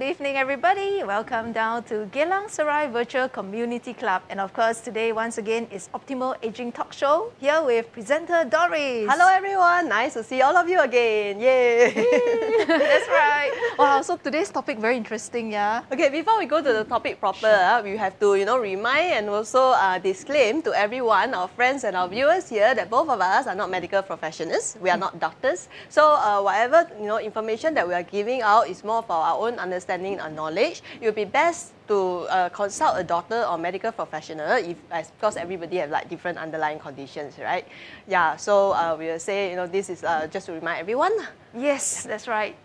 evening, everybody. Welcome down to Geylang Serai Virtual Community Club. And of course, today, once again, is Optimal Aging Talk Show, here with presenter Doris. Hello, everyone. Nice to see all of you again. Yay! That's right. Wow, so today's topic, very interesting, yeah? Okay, before we go to the topic proper, we have to, remind and also disclaim to everyone, our friends and our viewers here, that both of us are not medical professionals. We are not doctors. So whatever, information that we are giving out is more for our own understanding and knowledge. It would be best to consult a doctor or medical professional because everybody have like different underlying conditions, right? Yeah, so we will say, this is just to remind everyone. Yes, that's right.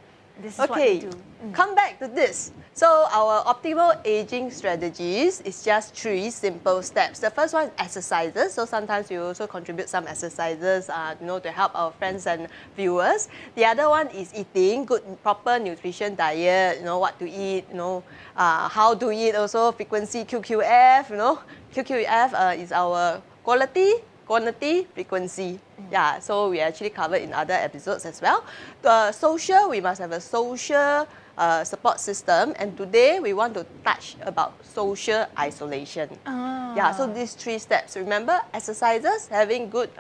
This is what we do. Come back to this. So our optimal aging strategies is just 3 simple steps. The first one is exercises. So sometimes we also contribute some exercises, to help our friends and viewers. The other one is eating good, proper nutrition diet. What to eat. How to eat. Also frequency, QQF. QQF is our quantity, frequency. Yeah, so we actually covered in other episodes as well. Social, we must have a social support system, and today we want to touch about social isolation. Yeah, so these 3 steps. Remember, exercises, having good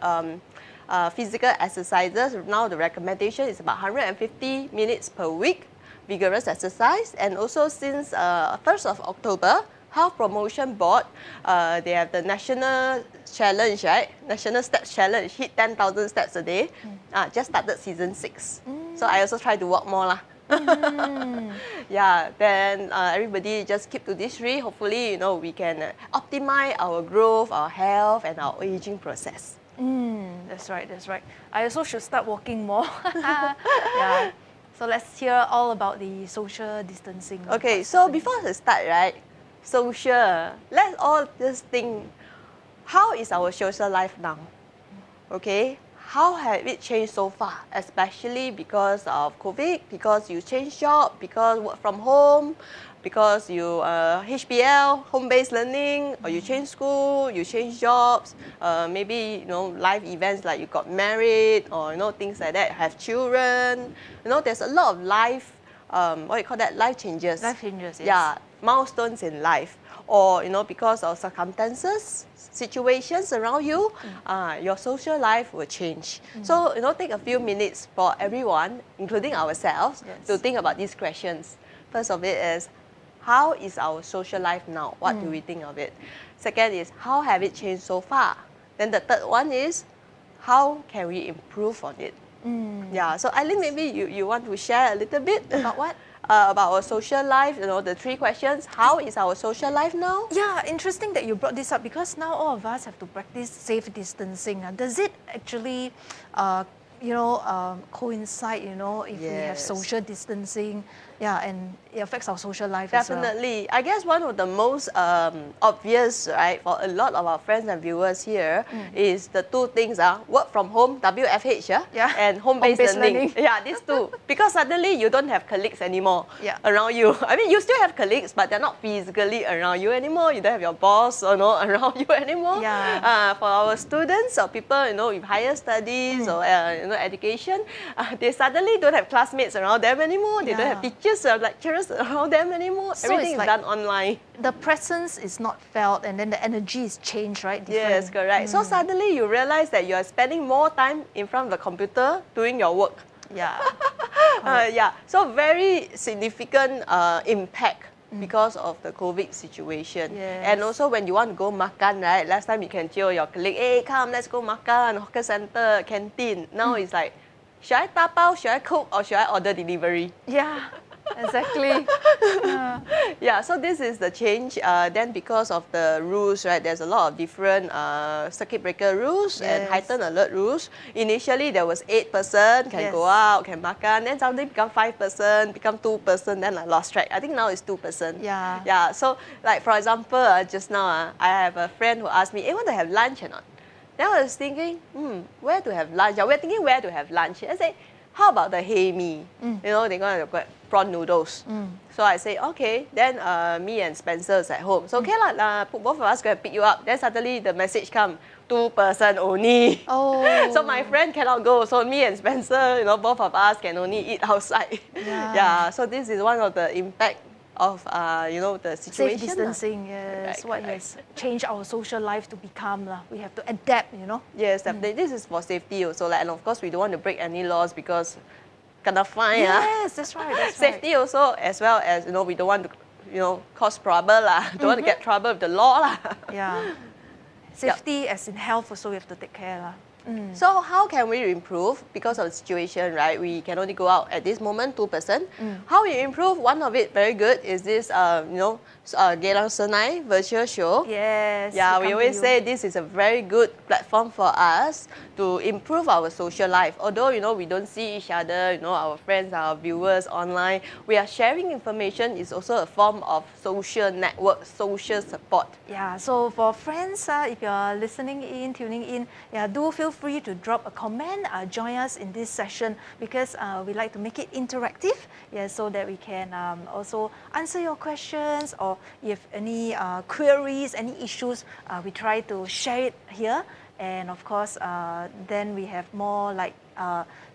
physical exercises. Now the recommendation is about 150 minutes per week, vigorous exercise, and also since 1st of October, Health Promotion Board, they have the National Challenge, right? National Steps Challenge, hit 10,000 steps a day. Just started season 6. So I also try to walk more lah. Yeah, then everybody just keep to these 3. Hopefully, we can optimize our growth, our health, and our aging process. That's right, that's right. I also should start walking more. Yeah. So let's hear all about the social distancing. Okay, so before I start, right? Social. Let's all just think, how is our social life now? Okay, how have it changed so far? Especially because of COVID, because you change job, because work from home, because you HBL, home-based learning, or you change school, you change jobs, maybe life events like you got married, or things like that, have children. There's a lot of life. Life changes. Life changes, yes. Yeah, milestones in life. Or, because of circumstances, situations around you, your social life will change. So, take a few minutes for everyone, including ourselves, to think about these questions. First of it is, how is our social life now? What do we think of it? Second is, how have it changed so far? Then the third one is, how can we improve on it? Yeah, so Eileen, maybe you want to share a little bit about what? About our social life, the 3 questions. How is our social life now? Yeah, interesting that you brought this up because now all of us have to practice safe distancing. Does it actually, coincide, if we have social distancing? Yeah, and it affects our social life as well. Definitely. I guess one of the most obvious, right, for a lot of our friends and viewers here is the 2 things, work from home, WFH, and home-based learning. Yeah, these 2. Because suddenly you don't have colleagues anymore around you. I mean, you still have colleagues, but they're not physically around you anymore. You don't have your boss around you anymore. Yeah. For our students or people, with higher studies or, education, they suddenly don't have classmates around them anymore. They don't have teachers or lecturers around them anymore. So everything is done online. The presence is not felt, and then the energy is changed, right? Different. Yes, correct. So suddenly you realize that you are spending more time in front of the computer doing your work. Yeah. Yeah. So very significant impact because of the COVID situation. Yes. And also when you want to go makan, right? Last time you can chill your colleague, hey, come, let's go makan, hawker center, canteen. Now it's like, should I tapao, should I cook, or should I order delivery? Yeah. Exactly. Yeah, so this is the change. Then because of the rules, right, there's a lot of different circuit breaker rules and heightened alert rules. Initially, there was 8% can go out, can makan. Then suddenly become 5%, become 2%. Then I lost track. I think now it's 2%. Yeah. Yeah. So, like for example, just now, I have a friend who asked me, "Hey, want to have lunch or not?" Then I was thinking, where to have lunch? We're thinking where to have lunch. I said, how about the hae mee? They're going to get prawn noodles. So I say, okay, then me and Spencer is at home. So okay lah, both of us go and pick you up. Then suddenly the message come, 2% only. Oh. So my friend cannot go. So me and Spencer, both of us can only eat outside. Yeah. Yeah. So this is one of the impact of the situation. Safe distancing, yes. What has changed our social life to become lah. We have to adapt, Yes, definitely. This is for safety also. Like, and of course, we don't want to break any laws because kena fine. Yes, that's right. That's Safety also, as well as we don't want to cause trouble lah. Don't want to get trouble with the law lah. Yeah. Safety as in health also we have to take care lah. So how can we improve? Because of the situation, right? We can only go out at this moment, 2%. How we improve? One of it very good is this, yourgeylangserai virtual show. Yes. Yeah, we always say this is a very good platform for us to improve our social life. Although we don't see each other, our friends, our viewers online, we are sharing information. Is also a form of social network, social support. Yeah. So for friends, if you're listening in, tuning in, do feel free to drop a comment, join us in this session because we like to make it interactive, so that we can also answer your questions, or if any queries, any issues, we try to share it here. And of course, then we have more like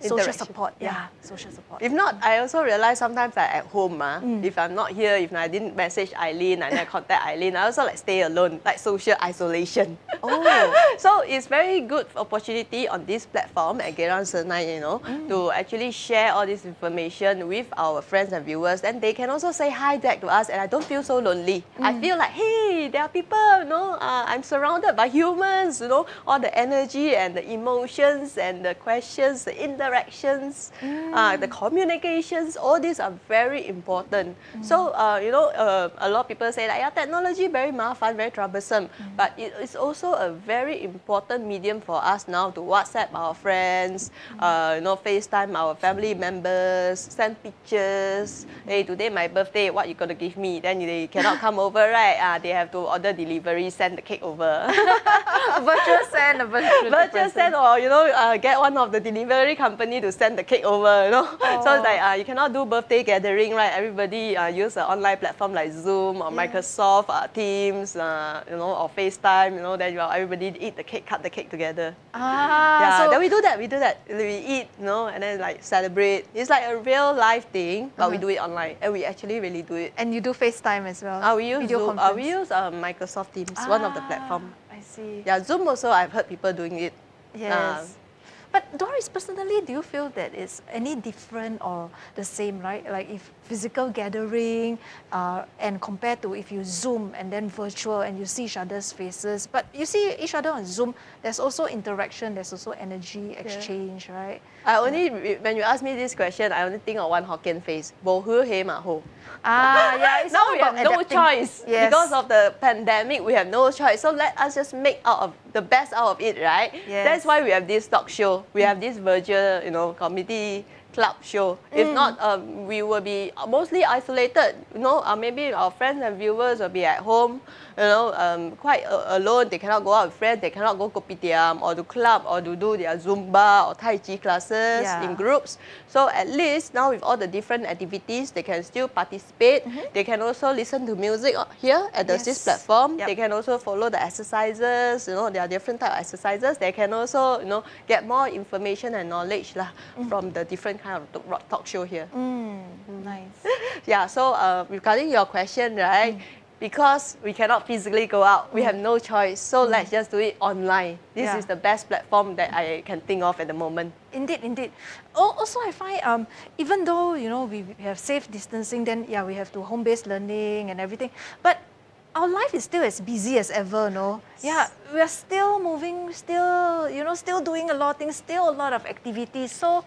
social support. Yeah, social support. If not, I also realize sometimes at home, if I'm not here, if I didn't message Eileen, I didn't contact Eileen, I also stay alone, like social isolation. Oh. So it's very good opportunity on this platform at yourgeylangserai, to actually share all this information with our friends and viewers. And they can also say hi back to us, and I don't feel so lonely. I feel like, hey, there are people, I'm surrounded by humans, all the energy and the emotions and the questions, the interactions, the communications, all these are very important. So, a lot of people say that technology very mafan, very troublesome, but it is also a very important medium for us now to WhatsApp our friends, FaceTime our family members, send pictures. Hey, today my birthday, what you gonna give me? Then they cannot come over, right? They have to order delivery, send the cake over. Virtual send, a virtual send, or get one of the delivery company to send the cake over, So it's like you cannot do birthday gathering, right? Everybody use an online platform like Zoom or Microsoft Teams, or FaceTime, then everybody eat the cake, cut the cake together. So then we do that. We eat, and then like celebrate. It's like a real life thing, but we do it online, and we actually really do it. And you do FaceTime as well. We use Zoom. We use Microsoft Teams, one of the platforms. I see. Yeah, Zoom also, I've heard people doing it. Yes. But Doris, personally, do you feel that it's any different or the same, right? Like if physical gathering and compared to if you Zoom and then virtual and you see each other's faces, but you see each other on Zoom, there's also interaction, there's also energy exchange, right? When you ask me this question, I only think of one Hokkien face. Bo hu he ma ho. It's now we have no choice. Yes. Because of the pandemic, we have no choice. So let us just make the best out of it, right? Yes. That's why we have this talk show. We have this virtual, community club show. If not, we will be mostly isolated. Maybe our friends and viewers will be at home, quite alone. They cannot go out with friends. They cannot go kopitiam or to club or to do their Zumba or Tai Chi classes in groups. So at least now with all the different activities, they can still participate. They can also listen to music here at this platform. They can also follow the exercises. There are different type of exercises. They can also, get more information and knowledge from the different kind of talk show here. Nice. So regarding your question, right? Because we cannot physically go out, we have no choice. So let's just do it online. This is the best platform that I can think of at the moment. Indeed. Also, I find even though we have safe distancing, then we have to home-based learning and everything, but our life is still as busy as ever, no? Yeah, we are still moving, still doing a lot of things, still a lot of activities. So.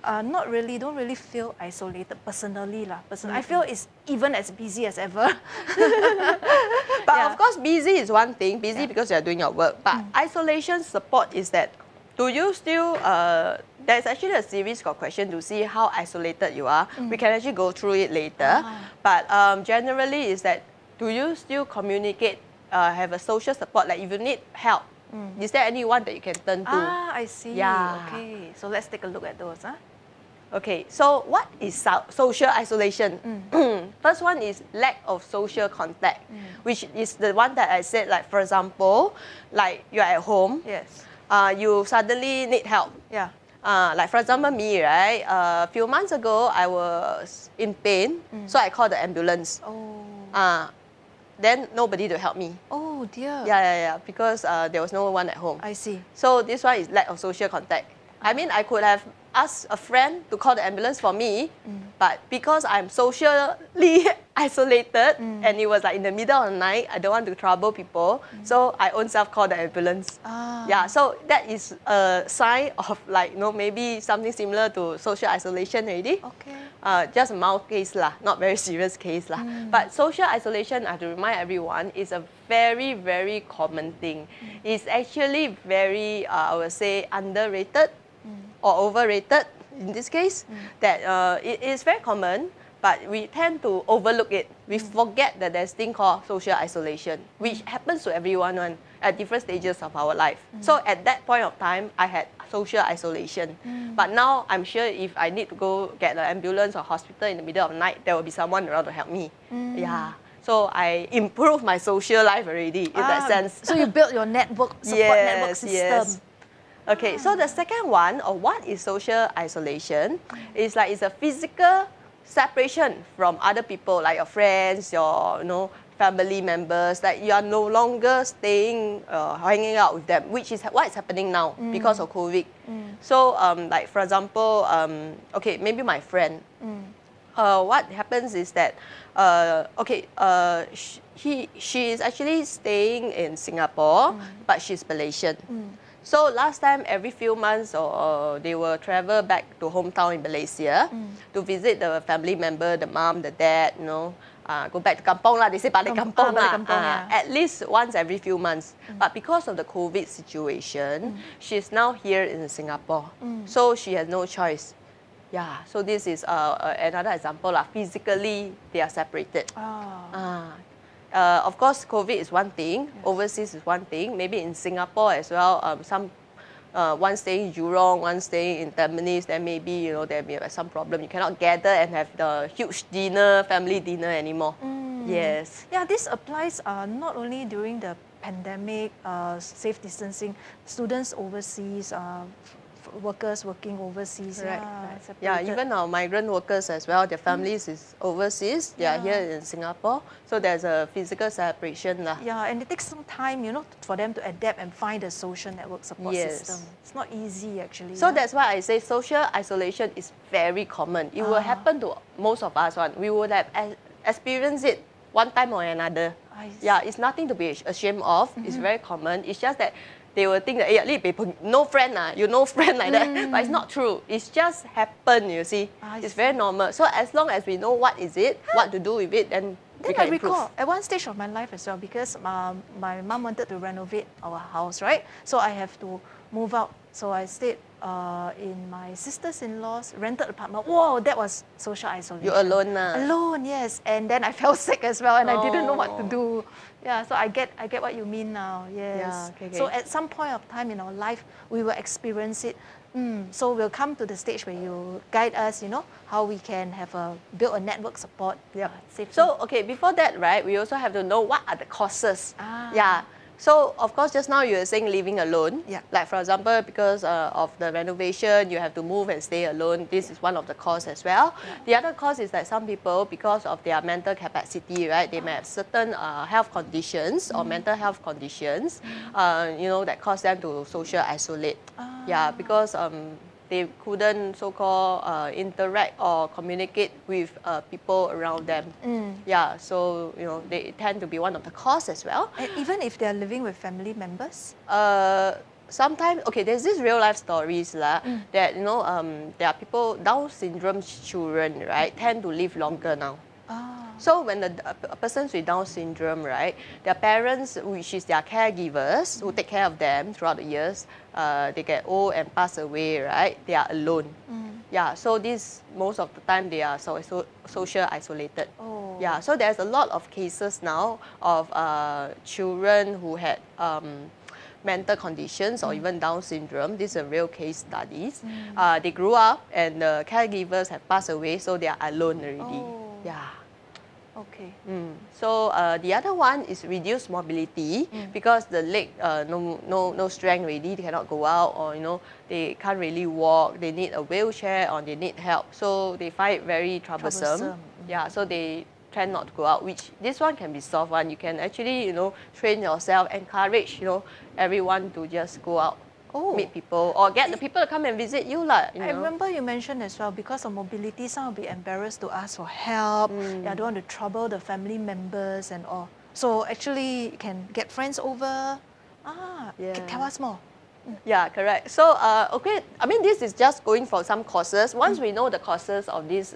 Don't really feel isolated personally. I feel it's even as busy as ever. But of course, busy is one thing, because you're doing your work. But isolation support is that, do you still, there's actually a series of questions to see how isolated you are. We can actually go through it later. But generally is that, do you still communicate, have a social support, like if you need help? Is there anyone that you can turn to? I see. Yeah. Okay, so let's take a look at those. Okay, so what is social isolation? First one is lack of social contact, which is the one that I said, like for example, like you're at home, Yes. You suddenly need help. Yeah. Like for example, me, right? A few months ago, I was in pain, so I called the ambulance. Then nobody to help me. Oh dear. Yeah, because there was no one at home. I see. So this one is lack of social contact. I mean, I could have asked a friend to call the ambulance for me, but because I'm socially isolated and it was like in the middle of the night, I don't want to trouble people, so I own self call the ambulance. Yeah, so that is a sign of like, maybe something similar to social isolation already. Okay. Just a mild case lah, not very serious case lah. But social isolation, I have to remind everyone, is a very, very common thing. It's actually very, I would say, underrated or overrated in this case. That it is very common, but we tend to overlook it. We forget that there's a thing called social isolation, which happens to everyone at different stages of our life. So at that point of time, I had social isolation. But now I'm sure if I need to go get an ambulance or hospital in the middle of the night, there will be someone around to help me. Yeah. So I improved my social life already in that sense. So you built your network, support network system. Yes. Okay, so the second one, or what is social isolation, is like it's a physical separation from other people, like your friends, your family members, that you are no longer staying, hanging out with them, which is what is happening now because of COVID. So, like for example, okay, maybe my friend. What happens is that, she is actually staying in Singapore, but she's Malaysian. So last time, every few months, they will travel back to hometown in Malaysia to visit the family member, the mom, the dad, go back to kampong lah. They say balik kampong lah. At least once every few months. But because of the COVID situation, she's now here in Singapore. So she has no choice. Yeah, so this is another example lah. Physically, they are separated. Of course, COVID is one thing, overseas is one thing. Maybe in Singapore as well, one staying in Jurong, one staying in Tampines, then maybe, there may be some problem. You cannot gather and have the huge dinner, family dinner anymore. Yes. Yeah, this applies not only during the pandemic, safe distancing, students overseas, workers working overseas. Right. Yeah, even our migrant workers as well, their families is overseas, they are here in Singapore, so there's a physical separation lah. Yeah, and it takes some time, for them to adapt and find a social network support system. It's not easy actually. So that's why I say social isolation is very common. It will happen to most of us. We would have experienced it one time or another. Yeah, it's nothing to be ashamed of. It's very common. It's just that they will think that, people, no friend, you no friend like that. But it's not true. It's just happened, you see. It's very normal. So as long as we know what is it, what to do with it, then we can I recall improve. at one stage of my life as well, because my mom wanted to renovate our house, right? So I have to move out. So I stayed in my sister's-in-law's rented apartment. Whoa, that was social isolation. You're alone now. Alone, yes. And then I felt sick as well, and I didn't know what to do. Yeah, so I get what you mean now. Yes. Yeah, okay. So at some point of time in our life, we will experience it. So we'll come to the stage where you guide us, how we can build a network support. Yeah. So, okay, before that, right, we also have to know what are the causes. Yeah. So, of course, just now you were saying living alone. Yeah. Like, for example, because of the renovation, you have to move and stay alone. This is one of the causes as well. Yeah. The other cause is that some people, because of their mental capacity, right, they may have certain health conditions or mental health conditions, that cause them to social isolate. Yeah, because they couldn't so-called interact or communicate with people around them. Yeah, so they tend to be one of the causes as well. And even if they're living with family members? Sometimes, okay, there's these real life stories that, there are people, Down syndrome children, right, tend to live longer now. So when a person with Down syndrome, right, their parents, which is their caregivers, who take care of them throughout the years, they get old and pass away, right? They are alone. Yeah, so most of the time they are social isolated. Yeah, so there's a lot of cases now of children who had mental conditions or even Down syndrome. These are real case studies. They grew up and the caregivers have passed away, so they are alone already. Yeah. Okay. So the other one is reduced mobility because the leg no strength really, they cannot go out, or they can't really walk, they need a wheelchair or they need help, so they find it very troublesome. Yeah, so they tend not to go out, which this one can be solved. You can actually train yourself, encourage everyone to just go out. Meet people or get the people to come and visit you lah. I remember you mentioned as well, because of mobility, some will be embarrassed to ask for help. Yeah, don't want to trouble the family members and all. So actually, you can get friends over. Tell us more. Yeah, correct. So, okay, I mean, this is just going for some causes. Once we know the causes of this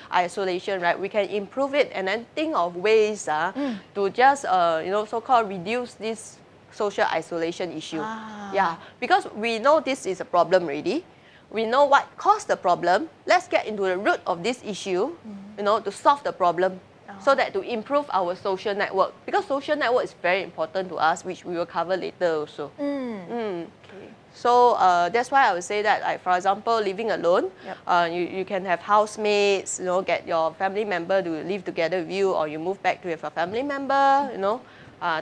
isolation, right, we can improve it and then think of ways to just, so-called reduce this social isolation issue. Yeah, because we know this is a problem already. We know what caused the problem. Let's get into the root of this issue, to solve the problem. So that to improve our social network. Because social network is very important to us, which we will cover later also. Okay. So that's why I would say that, like, for example, living alone, you can have housemates, get your family member to live together with you, or you move back to have a family member,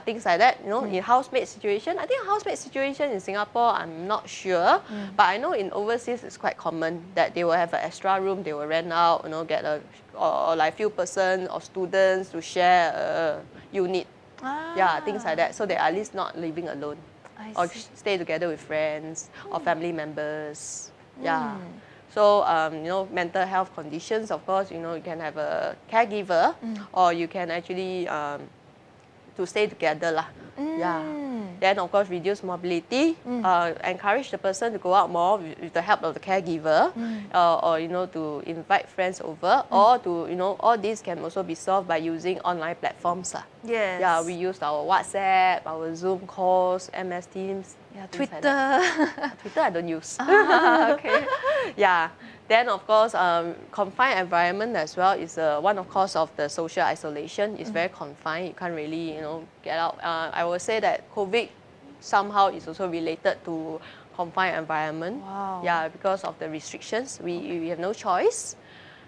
things like that, in housemate situation. I think housemate situation in Singapore, I'm not sure, but I know in overseas it's quite common that they will have an extra room, they will rent out, get or like few person or students to share a unit. Yeah, things like that. So they are at least not living alone. Or stay together with friends or family members. Yeah. So, mental health conditions, of course, you can have a caregiver, or you can actually to stay together lah. Yeah. Then of course reduce mobility, encourage the person to go out more with the help of the caregiver, or to invite friends over, or to all these can also be solved by using online platforms lah. Yes. Yeah, we used our WhatsApp, our Zoom calls, MS Teams. Yeah, Twitter. Twitter I don't use. Okay. Yeah. Then of course, confined environment as well is one of cause of the social isolation. It's very confined. You can't really, get out. I would say that COVID somehow is also related to confined environment. Wow. Yeah, because of the restrictions, we have no choice.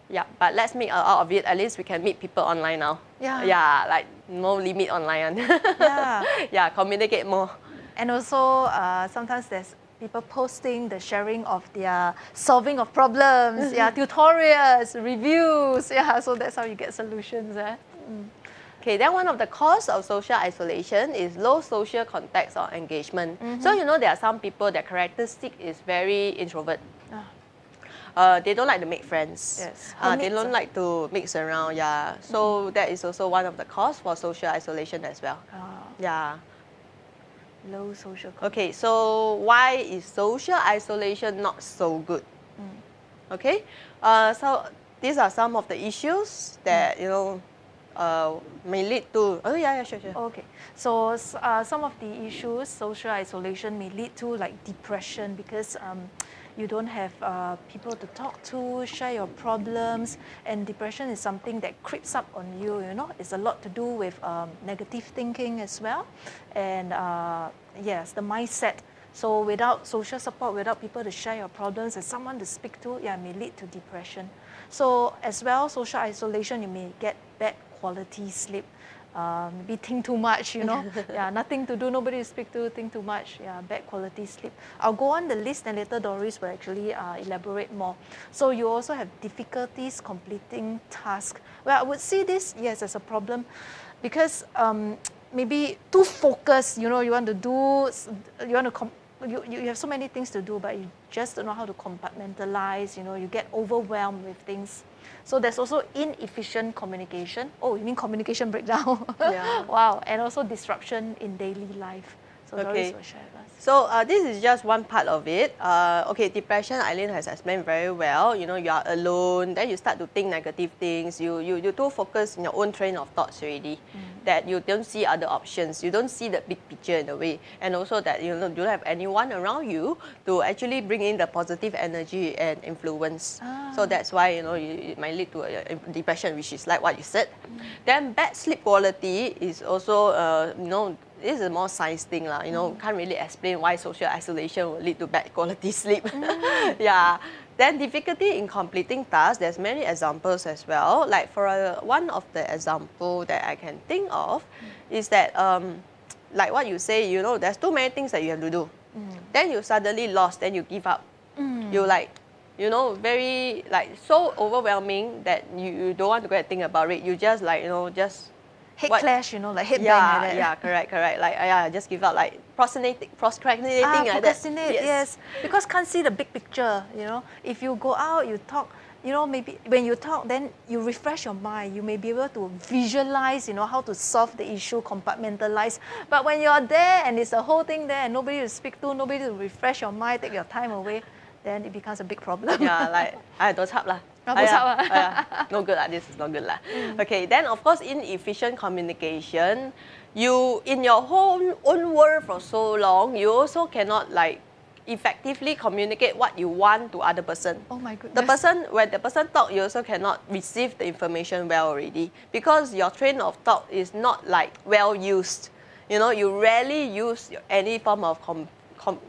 Yeah, but let's make out of it. At least we can meet people online now. Yeah. Yeah, like no limit online. Yeah. Yeah, communicate more. And also, sometimes there's people posting the sharing of their solving of problems, tutorials, reviews. Yeah, so that's how you get solutions. Okay, then one of the causes of social isolation is low social contacts or engagement. So there are some people, their characteristic is very introvert. They don't like to make friends. Yes. They don't like to mix around. Yeah. So that is also one of the causes for social isolation as well. Yeah. Low social contact. Okay, so why is social isolation not so good? Okay, so these are some of the issues that may lead to. Oh yeah, sure. Okay, so some of the issues, social isolation may lead to like depression, because you don't have people to talk to, share your problems, and depression is something that creeps up on you. It's a lot to do with negative thinking as well, and yes, the mindset. So without social support, without people to share your problems and someone to speak to, may lead to depression. So as well, social isolation, you may get bad quality sleep. Maybe think too much, nothing to do, nobody to speak to, think too much, bad quality sleep. I'll go on the list and later Doris will actually elaborate more. So you also have difficulties completing tasks. Well, I would see this, yes, as a problem, because maybe too focused, you want to do, you have so many things to do, but you just don't know how to compartmentalize, you get overwhelmed with things. So there's also inefficient communication. Oh, you mean communication breakdown? Yeah. Wow. And also disruption in daily life. So Doris will share with us. So this is just one part of it. Okay, depression, Eileen has explained very well. You are alone, then you start to think negative things. You too focus in your own train of thoughts already, that you don't see other options. You don't see the big picture in a way. And also that you don't have anyone around you to actually bring in the positive energy and influence. So that's why, it might lead to a depression, which is like what you said. Then bad sleep quality is also, this is a more science thing can't really explain why social isolation will lead to bad quality sleep. Yeah, Then difficulty in completing tasks, there's many examples as well. Like for one of the example that I can think of is that like what you say, you know, there's too many things that you have to do. Then you suddenly lost, then you give up. You like, you know, very like so overwhelming that you don't want to go and think about it. You just like, you know, just Head clash, you know, like head bang yeah, like that. yeah, correct. Like just give up, like procrastinating like that. Procrastinate, yes. Because can't see the big picture, you know. If you go out, you talk, you know, maybe when you talk, then you refresh your mind. You may be able to visualize, you know, how to solve the issue, compartmentalize. But when you're there and it's the whole thing there and nobody to speak to, nobody to refresh your mind, take your time away, then it becomes a big problem. Yeah, like, don't chap lah. No good lah, this is not good lah. Okay, then of course inefficient communication. You, in your own world for so long, you also cannot like effectively communicate what you want to other person. Oh my goodness. The person, when the person talk, you also cannot receive the information well already because your train of thought is not like well used. You know, you rarely use any form of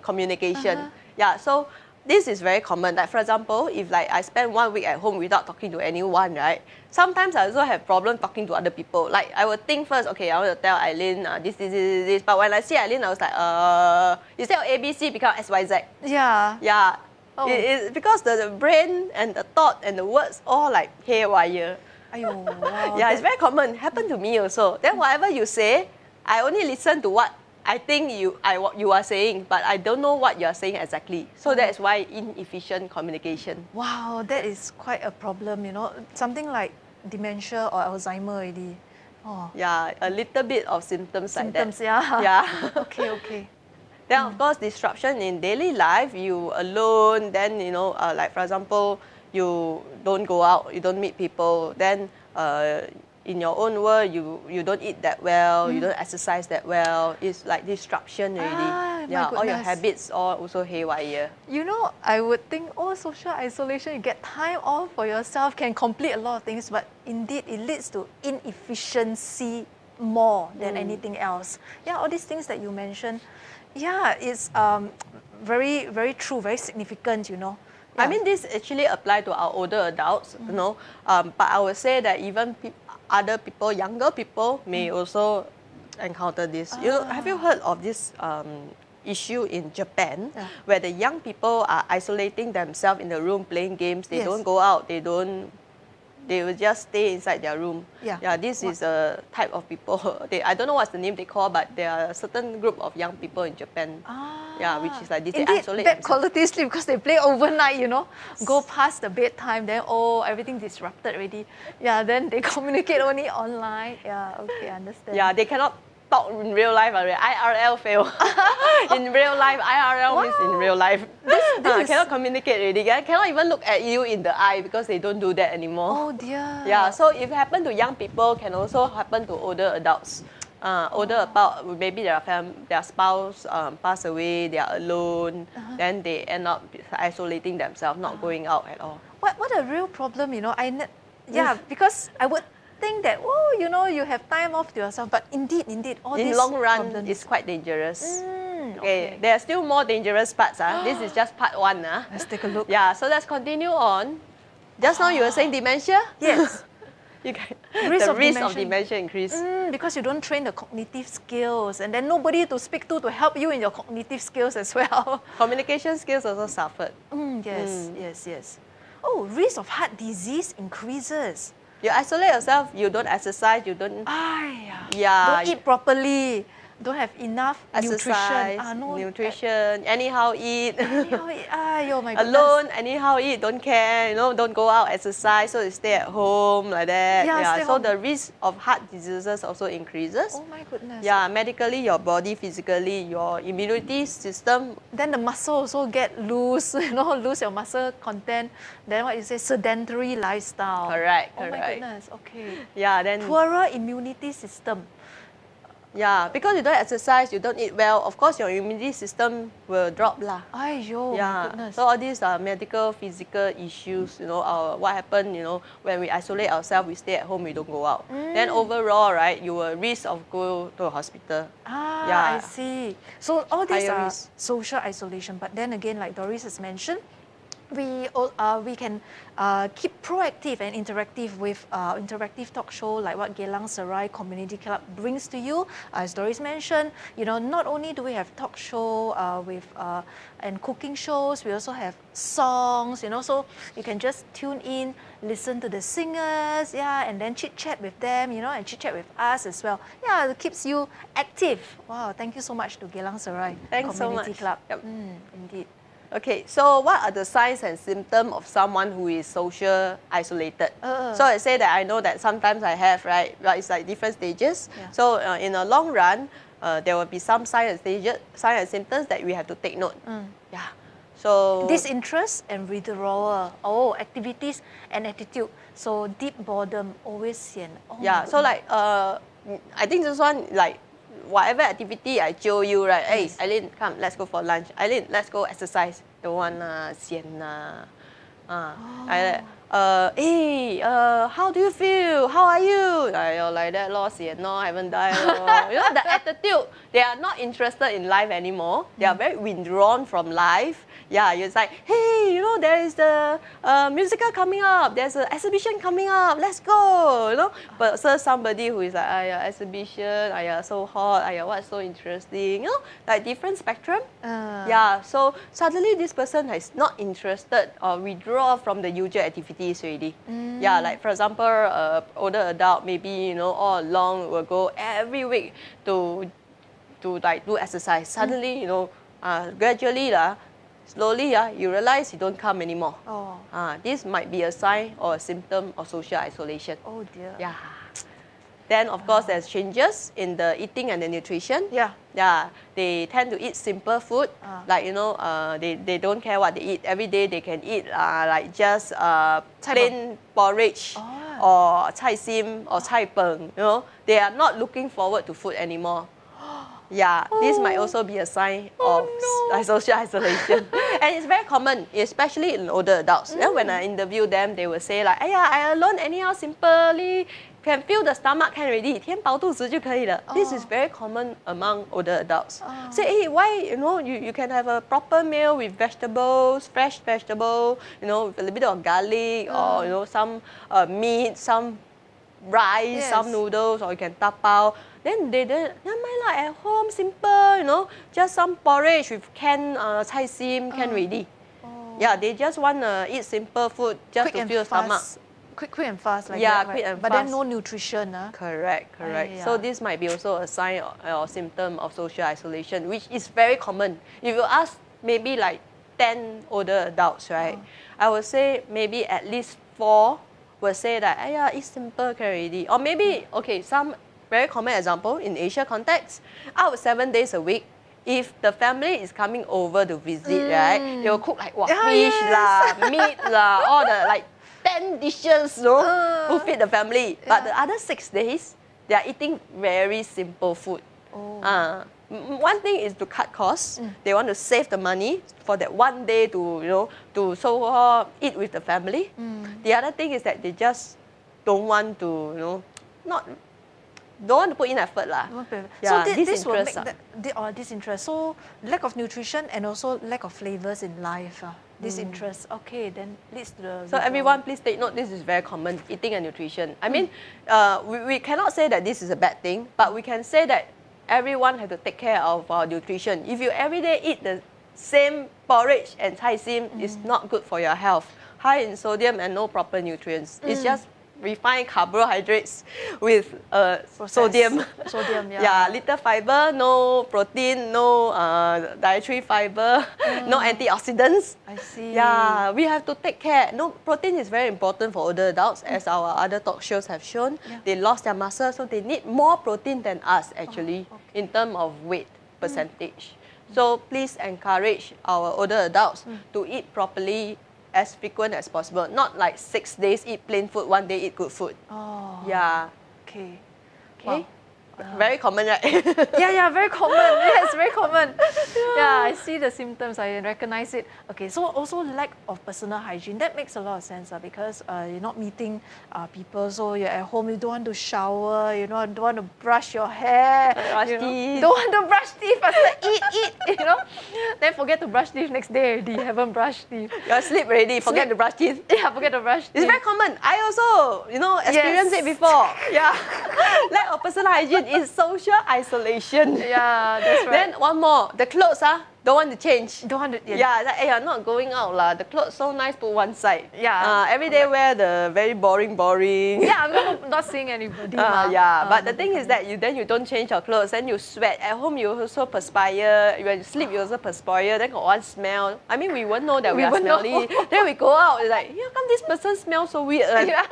communication. Yeah, so this is very common. Like for example, if like I spend 1 week at home without talking to anyone, right? Sometimes I also have problem talking to other people. Like I would think first, okay, I want to tell Eileen this. But when I see Eileen, I was like, instead of ABC, become XYZ. Yeah. Yeah. Oh. It's because the brain and the thought and the words all like haywire. Aiyo, wow, yeah, it's very common. Happened to me also. Then whatever you say, I only listen to what I think you are saying, but I don't know what you are saying exactly. So that's why inefficient communication. Wow, that is quite a problem, you know. Something like dementia or Alzheimer already. Oh. Yeah, a little bit of symptoms like that. Yeah. Yeah. Okay. Then of course, disruption in daily life. You alone. Then you know, like for example, you don't go out, you don't meet people. Then in your own world, you don't eat that well, you don't exercise that well. It's like disruption already. Yeah, all your habits are also haywire. You know, I would think, social isolation, you get time off for yourself, can complete a lot of things, but indeed it leads to inefficiency more than anything else. Yeah, all these things that you mentioned, yeah, it's very, very true, very significant, you know. Yeah. I mean, this actually applies to our older adults, you know, but I would say that even other people, younger people, may also encounter this. You know, have you heard of this issue in Japan, where the young people are isolating themselves in the room playing games? They don't go out. They will just stay inside their room. Yeah, this is a type of people. I don't know what's the name they call, but there are a certain group of young people in Japan. Yeah, which is like this. Indeed, they isolate bad themselves. quality sleep because they play overnight, you know. Go past the bedtime, then everything disrupted already. Yeah, then they communicate only online. Yeah, okay, I understand. Yeah, they cannot talk in real life. IRL fail. In real life, IRL means in real life. This cannot communicate already. Cannot even look at you in the eye because they don't do that anymore. Oh dear. Yeah, so if it happen to young people, can also happen to older adults. Older about maybe their spouse pass away, they are alone, then they end up isolating themselves, not going out at all. What a real problem, you know. Because I would think that you know, you have time off to yourself, but indeed all these in long run problems, it's quite dangerous. Okay. There are still more dangerous parts. This is just part one. Let's take a look. Yeah, so let's continue on. Just now you were saying dementia? Yes. The risk of dementia increase. Because you don't train the cognitive skills, and then nobody to speak to help you in your cognitive skills as well. Communication skills also suffered. Yes. Oh, risk of heart disease increases. You isolate yourself, you don't exercise, you don't... Don't eat properly. Don't have enough exercise, nutrition, anyhow eat. Oh my goodness. Alone, anyhow eat, don't care, you know, don't go out, exercise, so you stay at home like that. So the risk of heart diseases also increases. Oh my goodness. Yeah, medically, your body, physically, your immunity system. Then the muscle also get loose, you know, lose your muscle content. Then what you say, sedentary lifestyle. Correct. Oh my goodness, okay. Yeah, then poorer immunity system. Yeah, because you don't exercise, you don't eat well, of course your immunity system will drop lah. Aiyo, my goodness. So all these are medical, physical issues, you know, what happened, you know, when we isolate ourselves, we stay at home, we don't go out. Then overall, right, you will risk of go to a hospital. I see. So all these are social isolation, but then again, like Doris has mentioned, we can keep proactive and interactive with interactive talk show like what Geylang Serai Community Club brings to you. As Doris mentioned, you know, not only do we have talk show with and cooking shows, we also have songs, you know, so you can just tune in, listen to the singers, yeah, and then chit chat with them, you know, and chit chat with us as well. Yeah, it keeps you active. Wow, thank you so much to Geylang Serai Thanks Community so much. Club. Yep. Indeed. Okay, so what are the signs and symptoms of someone who is social isolated? So I say that I know that sometimes I have, right? But it's like different stages. Yeah. So in the long run, there will be some signs and symptoms that we have to take note. Yeah. So Disinterest and withdrawal. Oh, activities and attitude. So deep boredom, always sian. Oh yeah. So like I think this one like whatever activity I jio you, right? Yes. Hey, Eileen, come, let's go for lunch. Eileen, let's go exercise. Don't want sian hey, how do you feel? How are you? Like that, lor, sian, no, I haven't died, lor. You know, the attitude, they are not interested in life anymore. They are very withdrawn from life. Yeah, it's like, hey, you know, there is the musical coming up. There's an exhibition coming up. Let's go, you know. But so somebody who is like, exhibition, so hot, what's so interesting, you know, like different spectrum. Yeah, so suddenly this person is not interested or withdraw from the usual activities already. Yeah, like for example, older adult, maybe, you know, all along will go every week to like do exercise. Suddenly, you know, gradually, slowly, you realize you don't come anymore. This might be a sign or a symptom of social isolation. Oh dear. Yeah. Then, of course, there's changes in the eating and the nutrition. Yeah. Yeah. They tend to eat simple food. Like, you know, they don't care what they eat. Every day they can eat like just plain porridge or cai sim or cai peng. You know, they are not looking forward to food anymore. Yeah, this might also be a sign of social isolation. And it's very common, especially in older adults. Yeah, when I interview them, they will say like, I alone anyhow simply can fill the stomach can already, 填饱肚子就可以了. This is very common among older adults. Say, hey, why, you know, you can have a proper meal with vegetables, fresh vegetable, you know, with a little bit of garlic or, you know, some meat, some rice, some noodles, or you can tapao. Then they never mind lah, at home, simple, you know, just some porridge with canned cai sim, can ready. Yeah, they just want to eat simple food just to fill the stomach. Quick and fast like yeah, that, right? quick and but fast. Then no nutrition. Correct. So this might be also a sign or symptom of social isolation, which is very common. If you ask maybe like 10 older adults, right, I would say maybe at least 4 will say that, it's simple can already. Or maybe, okay, some very common example in Asia context, out of 7 days a week, if the family is coming over to visit, right, they will cook like fish lah, meat lah, all the like 10 dishes, to feed the family. But the other 6 days, they are eating very simple food. One thing is to cut costs. They want to save the money for that one day to, you know, to eat with the family. The other thing is that they just don't want to, you know, don't want to put in effort lah. So this will make disinterest. So lack of nutrition and also lack of flavors in life. Disinterest. Okay, then leads to the. So everyone, please take note. This is very common. Eating and nutrition. I mean, we cannot say that this is a bad thing, but we can say that everyone has to take care of our nutrition. If you every day eat the same porridge and cai sim, it's not good for your health. High in sodium and no proper nutrients. It's just refined carbohydrates with sodium. Yeah, little fiber, no protein, no dietary fiber, no antioxidants. I see. Yeah, we have to take care. No, protein is very important for older adults, as our other talk shows have shown. They lost their muscle, so they need more protein than us actually, in terms of weight percentage. So please encourage our older adults to eat properly, as frequent as possible. Not like 6 days eat plain food, 1 day eat good food. Yeah. Okay. Okay. Wow. Very common, right? Yeah, very common. Yes, very common. Yeah, I see the symptoms. I recognize it. Okay, so also lack of personal hygiene. That makes a lot of sense because you're not meeting people. So you're at home, you don't want to shower, you know, don't want to brush your hair. Teeth. Don't want to brush teeth after eat, you know. Then forget to brush teeth next day already. You haven't brushed teeth. You're asleep already, forget to brush teeth. Yeah, forget to brush teeth. It's very common. I also, you know, experienced it before. Yeah. Lack of personal hygiene is social isolation. Yeah, that's right. Then one more, the clothes, don't want to change. Don't want to. Yeah, like, hey, I'm not going out lah. The clothes so nice, put one side. Yeah. Every day wear the very boring. Yeah, I'm not seeing anybody. Yeah, but the thing is that you don't change your clothes, then you sweat. At home you also perspire. When you sleep you also perspire. Then got one smell. I mean we won't know that we are smelly. Then we go out, it's like, how come this person smells so weird? Yeah.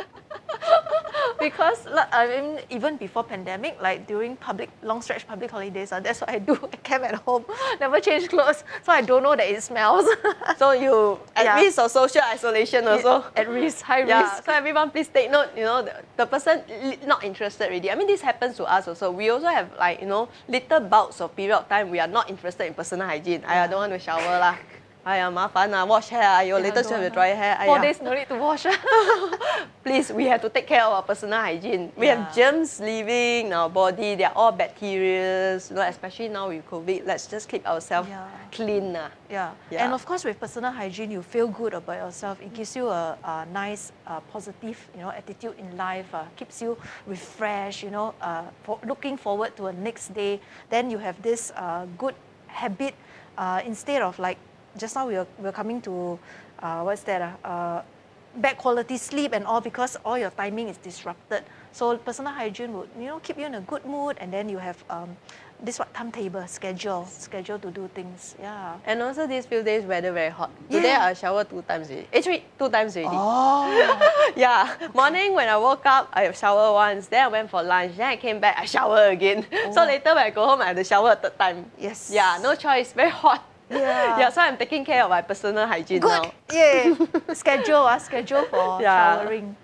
Because I mean, even before pandemic, like during long stretch public holidays, that's what I do. I camp at home, never change clothes, so I don't know that it smells. So you at risk of social isolation also. At risk, high Yeah. risk. So everyone please take note. You know, the person not interested already. I mean, this happens to us also. We also have like, you know, little bouts of period of time we are not interested in personal hygiene. I don't want to shower lah. Aya, mafan wash hair. You later still have to dry hair. 4 days no need to wash. Please, we have to take care of our personal hygiene. We have germs living in our body. They are all bacteria. You know, especially now with COVID. Let's just keep ourselves clean. Yeah. And of course, with personal hygiene, you feel good about yourself. It gives you a nice, positive, you know, attitude in life. Keeps you refreshed. You know, looking forward to a next day. Then you have this good habit instead of like. Just now we're coming to what's that? Bad quality sleep and all because all your timing is disrupted. So personal hygiene would, you know, keep you in a good mood, and then you have this timetable schedule to do things. Yeah. And also these few days weather very hot. Today I shower 2 times already. Actually 2 times already. Oh. Yeah. Morning when I woke up, I shower once. Then I went for lunch. Then I came back, I shower again. So later when I go home, I have to shower a 3rd time. Yes. Yeah. No choice. Very hot. Yeah. Yeah, so I'm taking care of my personal hygiene Good. now. Yeah. Schedule for showering.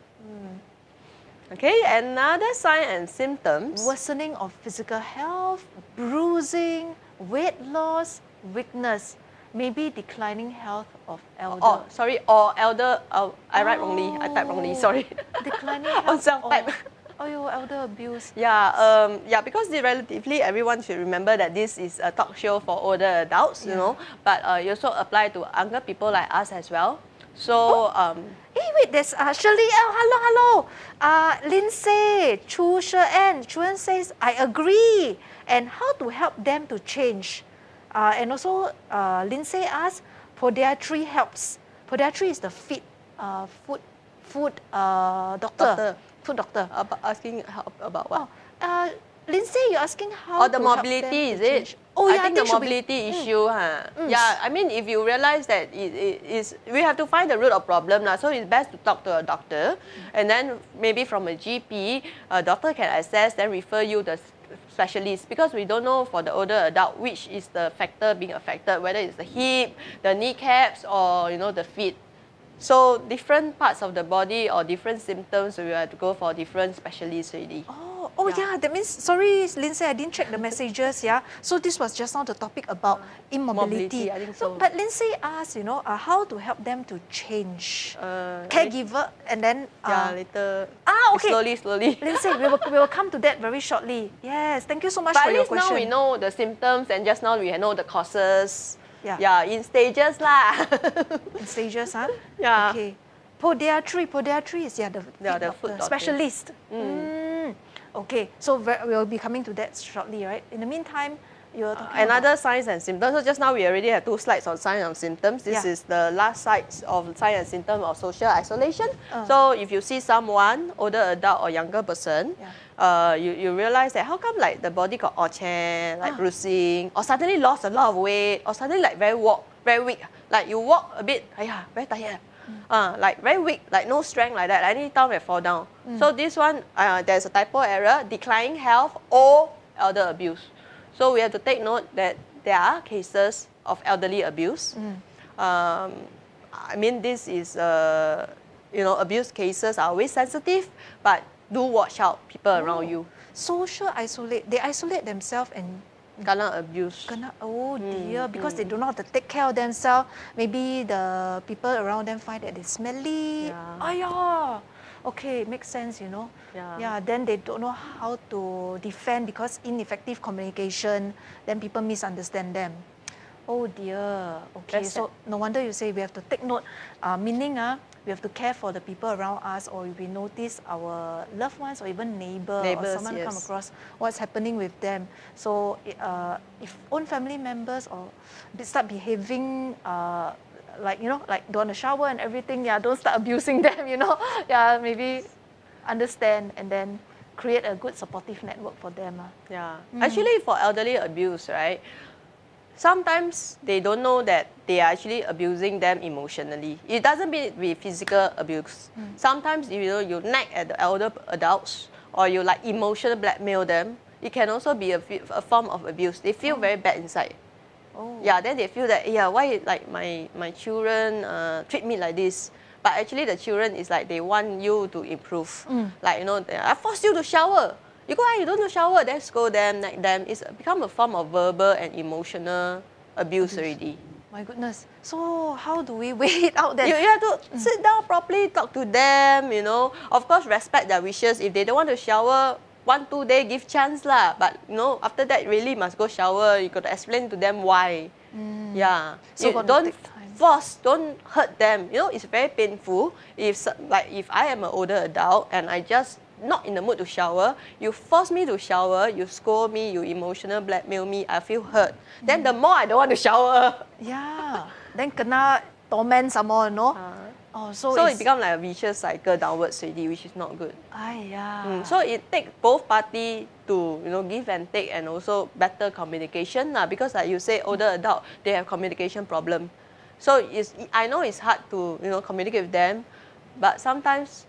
Okay, another sign and symptoms. Worsening of physical health, bruising, weight loss, weakness, maybe declining health of elder. Oh, sorry, or elder. I write wrongly. I type wrongly. Sorry. Declining health. On self-type. Oh, your elder abuse. Yeah, because relatively everyone should remember that this is a talk show for older adults, you know, but you also apply to younger people like us as well. So, Hey, wait, there's Shirley. Oh, hello. Lindsay, Chu She-en. Chu-en says, I agree. And how to help them to change? And also, Lindsay asks, podiatry helps. Podiatry is the food doctor. Food doctor. Asking about what? Oh, Lindsay, you're asking how the to mobility, help them is to it? change. Oh, yeah, I think the mobility issue, Yeah, I mean, if you realize that we have to find the root of problem now. So it's best to talk to a doctor, and then maybe from a GP, a doctor can assess, then refer you the specialist, because we don't know for the older adult which is the factor being affected, whether it's the hip, the kneecaps, or you know the feet. So different parts of the body or different symptoms, we have to go for different specialists already. Oh yeah, that means, sorry Lindsay, I didn't check the messages, yeah. So this was just now the topic about immobility. Mobility, I think so. But Lindsay asked, you know, how to help them to change. Caregiver, and then... later. Okay. Slowly. Lindsay, we will come to that very shortly. Yes, thank you so much for your question. But at least now we know the symptoms, and just now we know the causes. Yeah, in stages lah. In stages, huh? Yeah. Okay. Podiatry is the foot doctor. Specialist. Okay, so we'll be coming to that shortly, right? In the meantime, you're talking another signs and symptoms. So just now we already have 2 slides on signs and symptoms. This is the last slide of signs and symptoms of social isolation. So if you see someone, older adult or younger person, you realize that how come like the body got like bruising, or suddenly lost a lot of weight, or suddenly like very weak. Like you walk a bit, very tired. Like very weak, like no strength like that. Anytime we fall down. So this one, there's a typo error, declining health or elder abuse. So we have to take note that there are cases of elderly abuse. I mean, this is, you know, abuse cases are always sensitive, but do watch out people around you. Social isolate, they isolate themselves and Kena abuse. oh dear, because they don't know how to take care of themselves. Maybe the people around them find that they're smelly. Yeah. Ayah. Okay, makes sense, you know. Yeah. Then they don't know how to defend because ineffective communication, then people misunderstand them. Oh dear. Okay, That's so no wonder you say we have to take note. Meaning, we have to care for the people around us, or if we notice our loved ones or even neighbors, or someone come across what's happening with them. So if own family members or they start behaving like, you know, like don't want to shower and everything, don't start abusing them, you know. Maybe understand and then create a good supportive network for them. Yeah. Actually, for elderly abuse, right? Sometimes they don't know that they are actually abusing them emotionally. It doesn't mean it be physical abuse. Sometimes you nag at the elder adults or you like emotional blackmail them. It can also be a form of abuse. They feel very bad inside. Yeah, then they feel that why like my children treat me like this. But actually the children is like they want you to improve. Like I force you to shower. You go out, you don't do shower, then scold them, nag them. It's become a form of verbal and emotional abuse already. My goodness. So how do we weigh it out then? You have to sit down properly, talk to them, Of course, respect their wishes. If they don't want to shower, 1-2 days, give chance lah. But, after that, really must go shower. You got to explain to them why. Yeah. So don't force, don't hurt them. It's very painful. If I am an older adult and I just not in the mood to shower, you force me to shower, you scold me, you emotional blackmail me, I feel hurt. Then the more I don't want to shower. Yeah. Then kena torment some more, no? So it becomes like a vicious cycle downwards already, which is not good. So it takes both parties to give and take, and also better communication because like you say, older adult, they have communication problem. So I know it's hard to communicate with them, but sometimes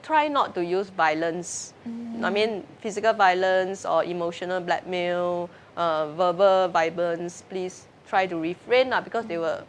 try not to use violence. I mean, physical violence or emotional blackmail, verbal violence. Please try to refrain because they will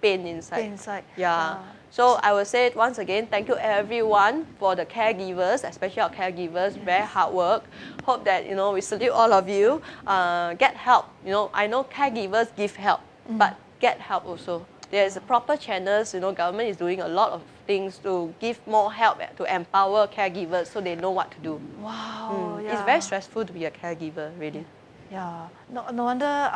pain inside. Yeah. So I will say once again, thank you everyone for the caregivers, especially our caregivers, very hard work. Hope that, we salute all of you. Get help. I know caregivers give help, but get help also. There's proper channels, government is doing a lot of things to give more help, to empower caregivers so they know what to do. Wow. It's very stressful to be a caregiver, really. Yeah, no wonder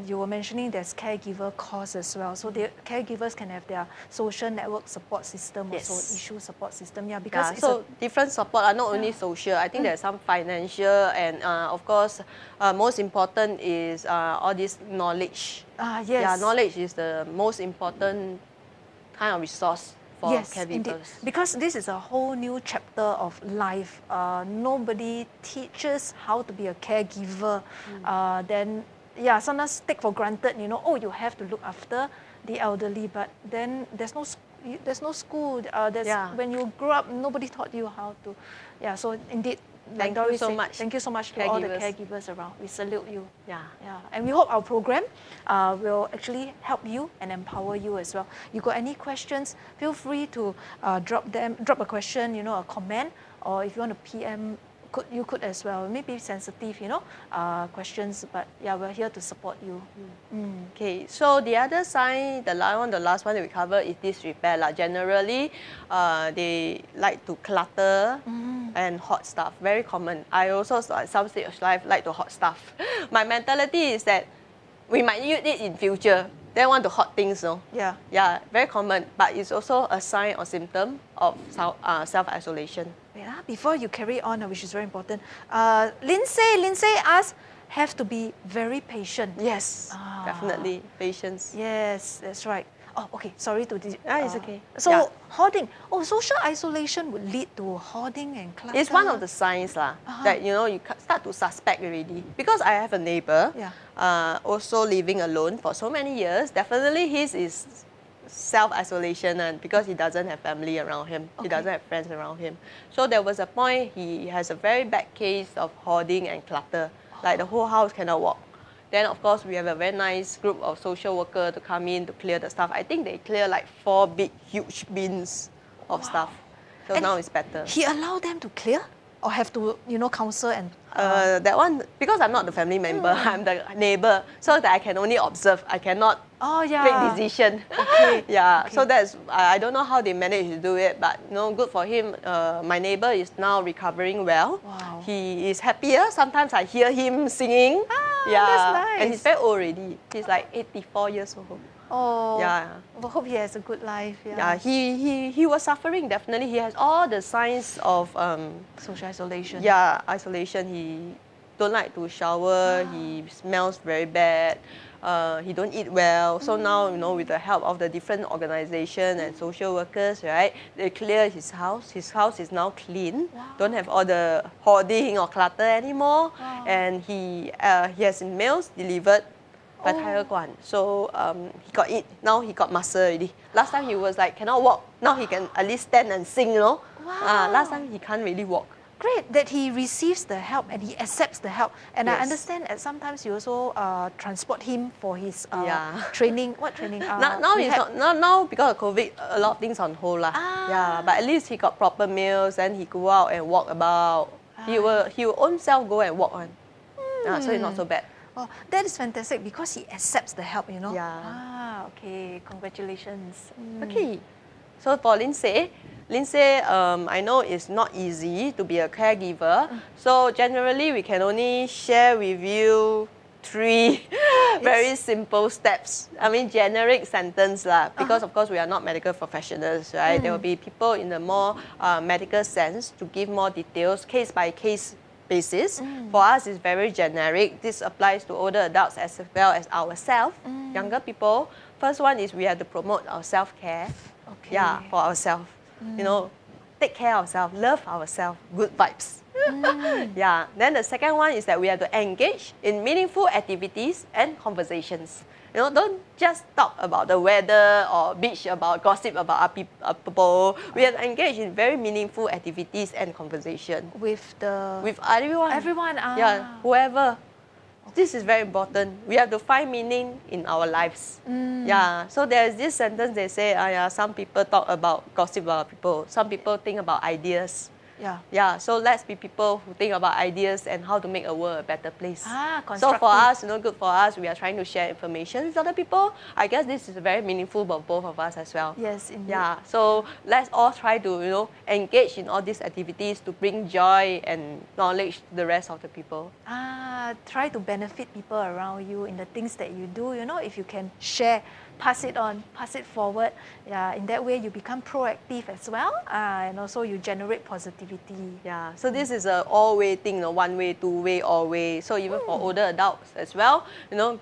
you were mentioning there's caregiver costs as well. So the caregivers can have their social network support system, also issue support system. Yeah, because so different support are not only social. I think there's some financial, and of course, most important is all this knowledge. Yes. Yeah, knowledge is the most important kind of resource. Yes, indeed. Because this is a whole new chapter of life. Nobody teaches how to be a caregiver. Then, sometimes take for granted, you have to look after the elderly, but then there's no school. When you grow up, nobody taught you how to. Yeah, so indeed. Thank you so much. Thank you so much to all the caregivers around. We salute you. Yeah. And we hope our program will actually help you and empower you as well. You got any questions? Feel free to drop a question, a comment, or if you want to PM, you could as well. Maybe sensitive, questions, but we're here to support you. Okay, so the other sign, the last one that we cover is disrepair. Generally, they like to clutter and hot stuff. Very common. I also, at some stage of life, like to hot stuff. My mentality is that we might use it in future. Then want to hot things, no? Yeah, very common. But it's also a sign or symptom of self-isolation. Before you carry on, which is very important, Lindsay asked, have to be very patient. Yes, definitely. Patience. Yes, that's right. Oh, okay. Sorry to... it's okay. So, hoarding. Oh, social isolation would lead to hoarding and clutter. It's one of the signs that, you start to suspect already. Because I have a neighbor also living alone for so many years. Definitely his is self-isolation, and because he doesn't have family around him, he doesn't have friends around him. So there was a point he has a very bad case of hoarding and clutter. Like the whole house cannot walk. Then of course we have a very nice group of social workers to come in to clear the stuff. I think they clear like 4 big, huge bins of stuff. So now it's better. He allowed them to clear or have to, counsel and... That one, because I'm not the family member, I'm the neighbor, so that I can only observe. I cannot make decision. Okay. Yeah, Okay. so that's, I don't know how they manage to do it, but good for him. My neighbor is now recovering well. Wow. He is happier. Sometimes I hear him singing. That's nice. And he's very old already. He's like 84 years old. Oh, Yeah. I hope he has a good life. Yeah, he was suffering, definitely. He has all the signs of Social isolation. yeah, isolation. He don't like to shower. He smells very bad. He don't eat well. So now, with the help of the different organization and social workers, right, they clear his house. His house is now clean. Wow. Don't have all the hoarding or clutter anymore. Wow. And he has meals delivered by Taiwan. So he got eat. Now he got muscle already. Last time he was like cannot walk. Now he can at least stand and sing, Wow. Last time he can't really walk. Great that he receives the help and he accepts the help. And I Yes. understand that sometimes you also transport him for his Yeah. training. What training? Now he's not. Now because of COVID, a lot of things on hold lah. Yeah, but at least he got proper meals and he go out and walk about. He will own self go and walk on. So it's not so bad. Oh, that is fantastic because he accepts the help, Yeah. Okay. Congratulations. Okay. So for Lindsay, I know it's not easy to be a caregiver. So generally, we can only share with you 3 very simple steps. I mean, generic sentence lah. Because of course, we are not medical professionals, right? There will be people in the more medical sense to give more details, case by case basis. For us, it's very generic. This applies to older adults as well as ourselves, younger people. First one is we have to promote our self-care. Okay. Yeah, for ourselves. Take care of ourselves, love ourselves, good vibes. Yeah. Then the second one is that we have to engage in meaningful activities and conversations. Don't just talk about the weather or bitch about gossip about our people. We have to engage in very meaningful activities and conversation. With everyone. everyone. Yeah, whoever. This is very important. We have to find meaning in our lives. Yeah. So there's this sentence they say, some people talk about gossip about people. Some people think about ideas. Yeah. Yeah, so let's be people who think about ideas and how to make a world a better place. So Constructive. for us, good for us, we are trying to share information with other people. I guess this is very meaningful for both of us as well. Yes, indeed. Yeah, so let's all try to, engage in all these activities to bring joy and knowledge to the rest of the people. Try to benefit people around you in the things that you do. If you can share, pass it on, pass it forward. Yeah, in that way you become proactive as well, and also you generate positivity. Yeah, so this is a all-way thing, one way, two way, all way. So even for older adults as well,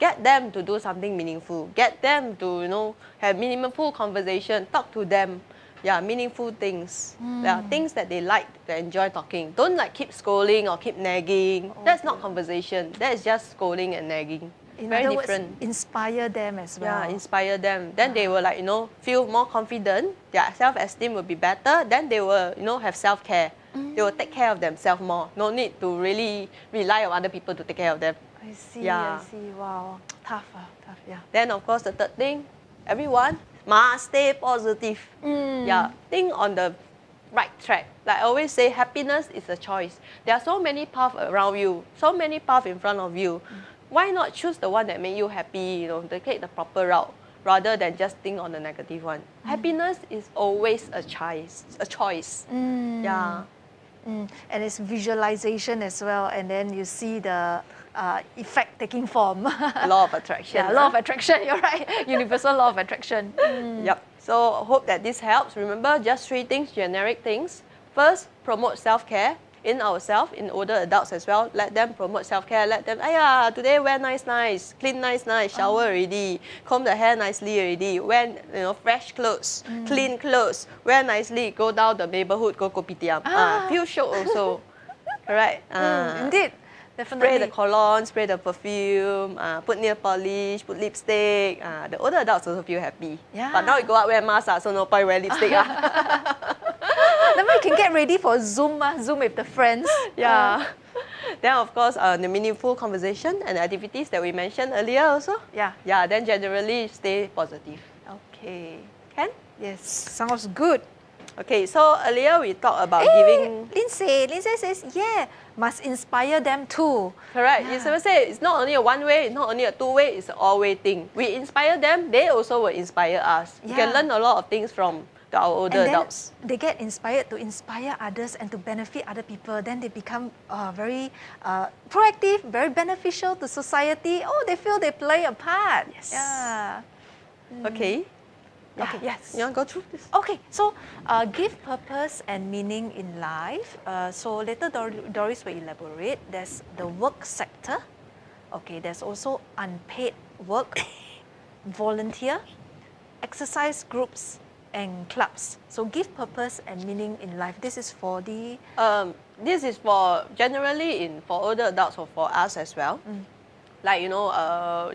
get them to do something meaningful. Get them to, have meaningful conversation, talk to them. Yeah, meaningful things. Yeah, things that they like, they enjoy talking. Don't keep scolding or keep nagging. That's not conversation. That is just scolding and nagging. In Very other different. words, inspire them as well. Yeah, inspire them. Then they will feel more confident. Their self-esteem will be better. Then they will, have self-care. They will take care of themselves more. No need to really rely on other people to take care of them. I see, Yeah. I see. Wow. Tough, yeah. Then of course the third thing, everyone must stay positive. Yeah, think on the right track. Like I always say, happiness is a choice. There are so many paths around you, so many paths in front of you. Why not choose the one that makes you happy, to take the proper route, rather than just think on the negative one? Happiness is always a choice. Yeah. And it's visualization as well, and then you see the effect taking form. Law of attraction. Yeah, law of attraction, you're right. Universal law of attraction. Yep. So hope that this helps. Remember, just 3 things, generic things. First, promote self-care in ourselves, in older adults as well. Let them promote self-care. Let them, today wear nice, clean nice, shower already, comb the hair nicely already, wear fresh clothes, clean clothes, wear nicely, go down the neighborhood, go kopitiam. Feel show also. Correct? Indeed. Definitely. Spray the cologne, spray the perfume, put nail polish, put lipstick. The older adults also feel happy. Yeah. But now you go out wear mask, so no point wear lipstick. Then we can get ready for Zoom, Zoom with the friends. Yeah. Then of course, the meaningful conversation and activities that we mentioned earlier also. Yeah. Yeah, then generally stay positive. Okay. Can? Yes, sounds good. Okay, so earlier we talked about giving. Lindsay says, yeah, must inspire them too. Correct. Yeah. You supposed to say it's not only a one way, it's not only a two way, it's an all way thing. We inspire them, they also will inspire us. You can Yeah. learn a lot of things from our older And then adults. they get inspired to inspire others and to benefit other people. Then they become very proactive, very beneficial to society. Oh, they feel they play a part. Yes. Yeah. Okay. Yeah. Okay, yes. You want to go through this? Okay, so give purpose and meaning in life. So later Doris will elaborate. There's the work sector. Okay, there's also unpaid work, volunteer, exercise groups, and clubs. So give purpose and meaning in life. This is for the... This is for generally for older adults or for us as well. Like,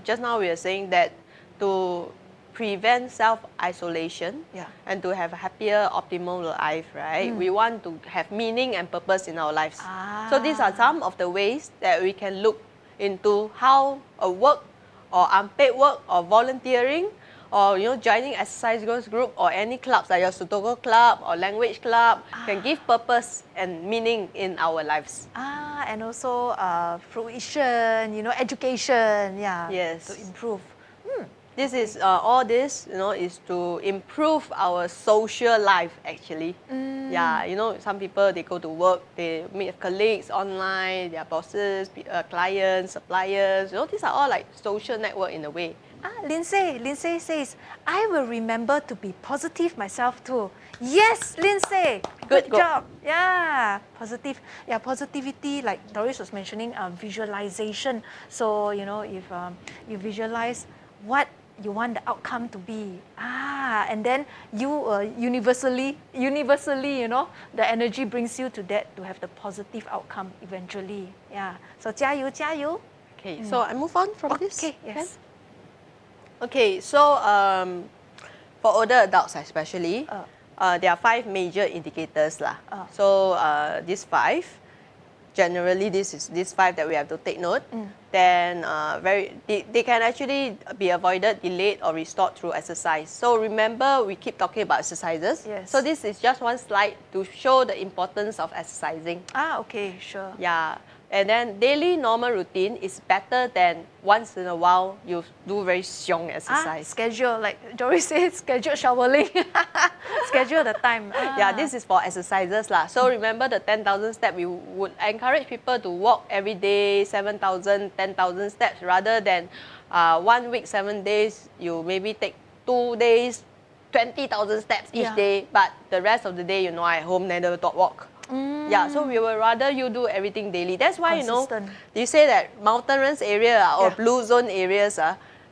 just now we were saying that to prevent self-isolation Yeah. and to have a happier, optimal life, right? We want to have meaning and purpose in our lives. So these are some of the ways that we can look into how a work or unpaid work or volunteering or joining exercise group or any clubs like your Sudoku club or language club can give purpose and meaning in our lives. And also fruition, education, yeah. Yes. To improve. This is all this, is to improve our social life actually. Yeah, some people they go to work, they meet colleagues online, their bosses, clients, suppliers. These are all like social network in a way. Lindsay says, I will remember to be positive myself too. Yes, Lindsay, good job. Yeah, positive. Yeah, positivity, like Doris was mentioning, visualization. So, if you visualize what you want the outcome to be. And then you universally, the energy brings you to that, to have the positive outcome eventually. Yeah. So, 加油, 加油. Okay, so I move on from this. Okay, yes. Okay, so for older adults especially, there are 5 major indicators lah. So these 5, generally these 5 that we have to take note. Then they can actually be avoided, delayed or restored through exercise. So remember, we keep talking about exercises. Yes. So this is just one slide to show the importance of exercising. Okay, sure. Yeah. And then daily normal routine is better than once in a while you do very xiong exercise. Schedule, like Doris said, schedule showering. Schedule the time. Yeah, this is for exercises lah. So remember the 10,000 steps, we would encourage people to walk every day 7,000, 10,000 steps rather than 1 week, 7 days, you maybe take 2 days, 20,000 steps each day, but the rest of the day, at home, never thought walk. Yeah, so we would rather you do everything daily. That's why, you say that mountainous area or blue zone areas,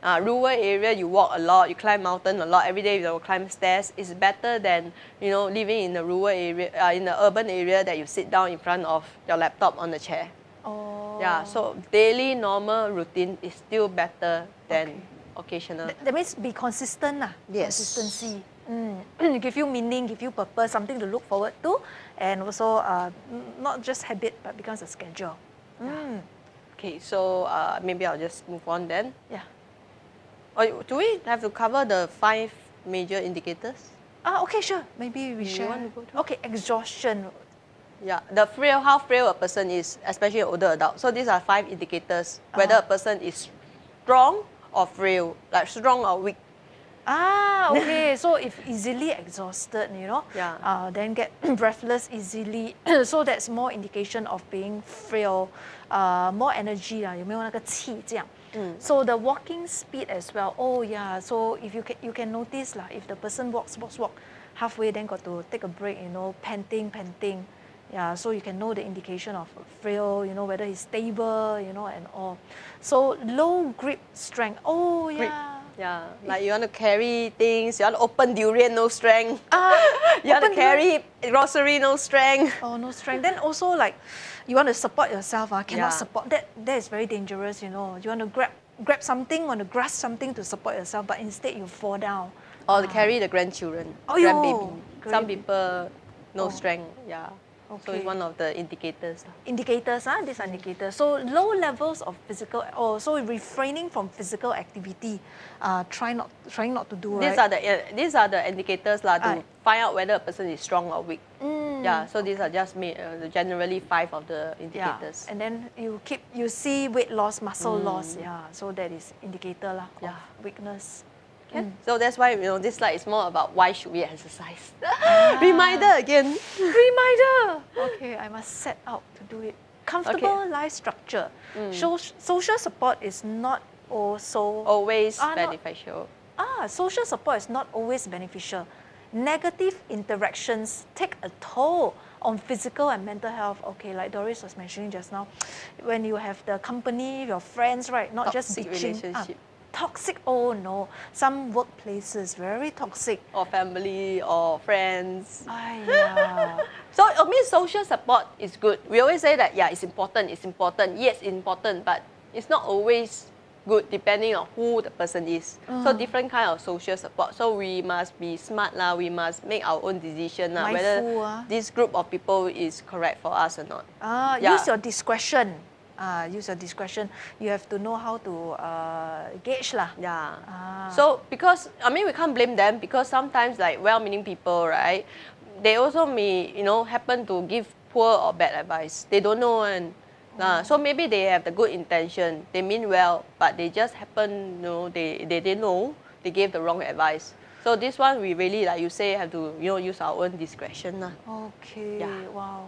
rural area, you walk a lot, you climb mountain a lot, every day you climb stairs. It's better than, living in the rural area, in the urban area that you sit down in front of your laptop on the chair. Yeah, so daily normal routine is still better than occasional. That means be consistent lah. Yes. Consistency. Give you meaning, give you purpose, something to look forward to, and also not just habit, but becomes a schedule. Okay, so maybe I'll just move on then. Yeah. Or do we have to cover the 5 major indicators? Okay, sure. Maybe we share. want to go through? Okay, exhaustion. Yeah, how frail a person is, especially an older adult. So these are 5 indicators, whether a person is strong or frail, like strong or weak. Okay. So if easily exhausted, then get breathless easily. So that's more indication of being frail, more energy 有没有那个气这样? So the walking speed as well. So if you can notice if the person walks halfway, then got to take a break, panting. Yeah, so you can know the indication of frail, whether he's stable, and all. So low grip strength. Yeah, like you want to carry things, you want to open durian, no strength. You want to carry grocery, no strength. No strength. Then also you want to support yourself, cannot support. That is very dangerous, You want to grab something, want to grasp something to support yourself, but instead you fall down. Or to carry the grandchildren, grandbaby. Some people no strength, yeah. So it's one of the indicators. Indicators, these are indicators. So low levels of physical, so refraining from physical activity, trying not to do. These are the indicators to find out whether a person is strong or weak. Yeah, so these are just generally 5 of the indicators. Yeah. And then you see weight loss, muscle loss. Yeah, so that is indicator of weakness. So that's why this slide is more about why should we exercise. Reminder again. Reminder. Okay, I must set out to do it. Comfortable life structure. Social support is not also always beneficial. Social support is not always beneficial. Negative interactions take a toll on physical and mental health. Okay, like Doris was mentioning just now, when you have the company, your friends, right? Not just bitching. Relationship. Toxic, oh no. Some workplaces, very toxic. Or family, or friends. Yeah. So, I mean, social support is good. We always say that, it's important, it's important. Yes, important, but it's not always good depending on who the person is. So, different kind of social support. So, we must be smart, we must make our own decision, whether this group of people is correct for us or not. Use your discretion. Use your discretion. You have to know how to gauge . So because we can't blame them, because sometimes like well-meaning people, right? They also may happen to give poor or bad advice. They don't know, and so maybe they have the good intention. They mean well, but they just happen they didn't know, they gave the wrong advice. So this one we really, like you say, have to use our own discretion . Okay. Wow.